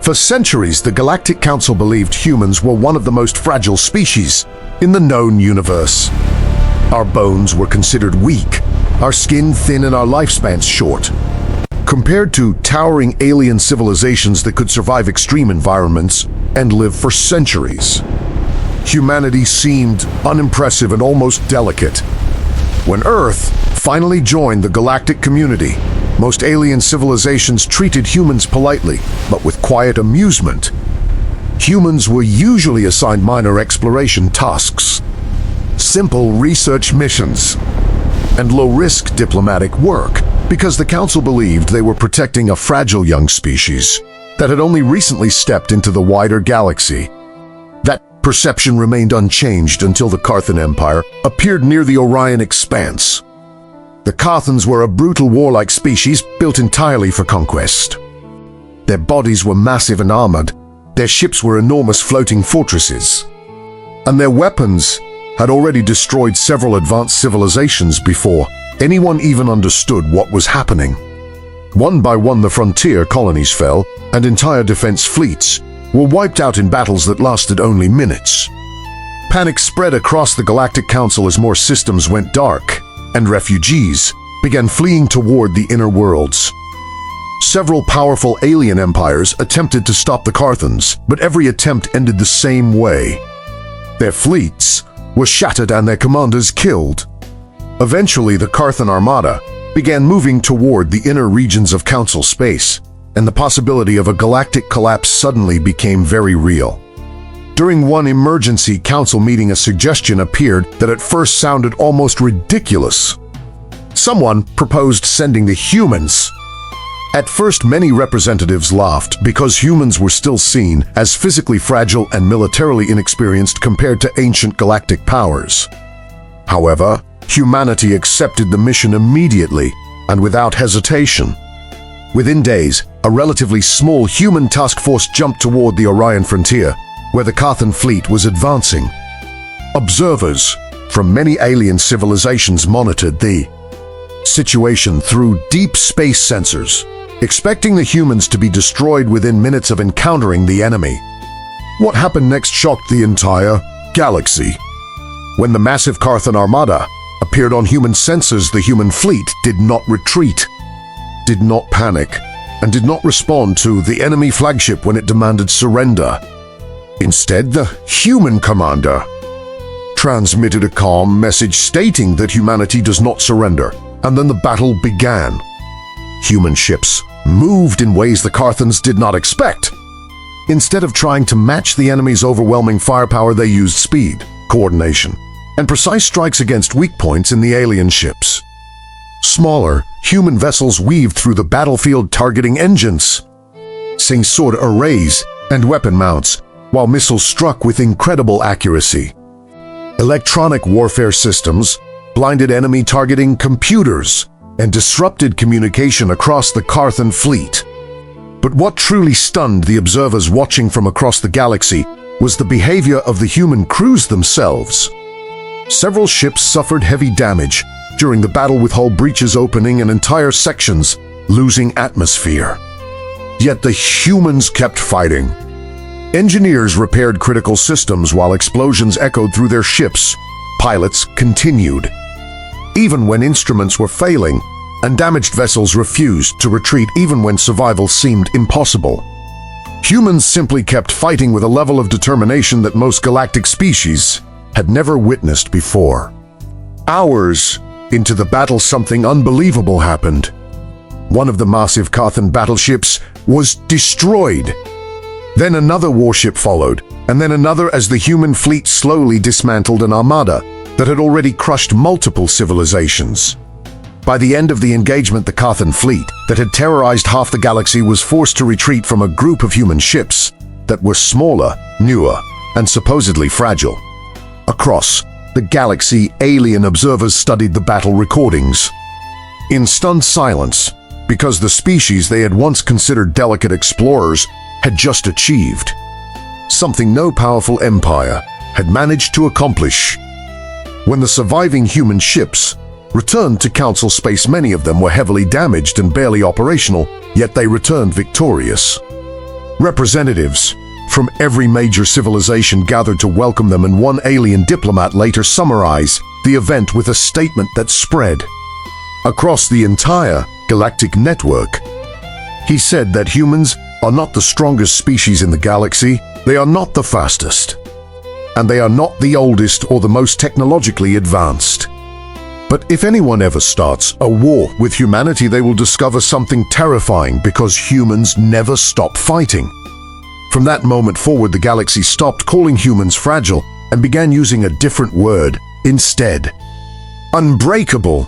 For centuries, the Galactic Council believed humans were one of the most fragile species in the known universe. Our bones were considered weak, our skin thin, and our lifespans short. Compared to towering alien civilizations that could survive extreme environments and live for centuries, humanity seemed unimpressive and almost delicate. When Earth finally joined the galactic community, most alien civilizations treated humans politely, but with quiet amusement. Humans were usually assigned minor exploration tasks, simple research missions, and low-risk diplomatic work, because the Council believed they were protecting a fragile young species that had only recently stepped into the wider galaxy. That perception remained unchanged until the Karthan Empire appeared near the Orion Expanse. The Karthans were a brutal warlike species built entirely for conquest. Their bodies were massive and armored, their ships were enormous floating fortresses, and their weapons had already destroyed several advanced civilizations before anyone even understood what was happening. One by one, the frontier colonies fell, and entire defense fleets were wiped out in battles that lasted only minutes. Panic spread across the Galactic Council as more systems went dark, and refugees began fleeing toward the inner worlds. Several powerful alien empires attempted to stop the Karthans, but every attempt ended the same way. Their fleets were shattered and their commanders killed. Eventually, the Karthan armada began moving toward the inner regions of Council space, and the possibility of a galactic collapse suddenly became very real. During one emergency Council meeting, a suggestion appeared that at first sounded almost ridiculous. Someone proposed sending the humans. At first, many representatives laughed because humans were still seen as physically fragile and militarily inexperienced compared to ancient galactic powers. However, humanity accepted the mission immediately and without hesitation. Within days, a relatively small human task force jumped toward the Orion frontier, where the Karthan fleet was advancing. Observers from many alien civilizations monitored the situation through deep space sensors, expecting the humans to be destroyed within minutes of encountering the enemy. What happened next shocked the entire galaxy. When the massive Karthan armada appeared on human sensors, the human fleet did not retreat, did not panic, and did not respond to the enemy flagship when it demanded surrender. Instead, the human commander transmitted a calm message stating that humanity does not surrender, and then the battle began. Human ships moved in ways the Karthans did not expect. Instead of trying to match the enemy's overwhelming firepower, they used speed, coordination, and precise strikes against weak points in the alien ships. Smaller, human vessels weaved through the battlefield, targeting engines, seeing sword arrays and weapon mounts, while missiles struck with incredible accuracy. Electronic warfare systems blinded enemy targeting computers and disrupted communication across the Karthan fleet. But what truly stunned the observers watching from across the galaxy was the behavior of the human crews themselves. Several ships suffered heavy damage during the battle, with hull breaches opening and entire sections losing atmosphere. Yet the humans kept fighting. Engineers repaired critical systems while explosions echoed through their ships. Pilots continued. Even when instruments were failing, and damaged vessels refused to retreat even when survival seemed impossible. Humans simply kept fighting with a level of determination that most galactic species had never witnessed before. Hours into the battle, something unbelievable happened. One of the massive Karthan battleships was destroyed. Then another warship followed, and then another, as the human fleet slowly dismantled an armada that had already crushed multiple civilizations. By the end of the engagement, the Karthan fleet that had terrorized half the galaxy was forced to retreat from a group of human ships that were smaller, newer, and supposedly fragile. Across the galaxy, alien observers studied the battle recordings in stunned silence, because the species they had once considered delicate explorers had just achieved something no powerful empire had managed to accomplish. When the surviving human ships returned to Council space, many of them were heavily damaged and barely operational, yet they returned victorious. Representatives from every major civilization gathered to welcome them, and one alien diplomat later summarized the event with a statement that spread across the entire galactic network. He said that humans are not the strongest species in the galaxy, they are not the fastest, and they are not the oldest or the most technologically advanced. But if anyone ever starts a war with humanity, they will discover something terrifying, because humans never stop fighting. From that moment forward, the galaxy stopped calling humans fragile and began using a different word instead: unbreakable.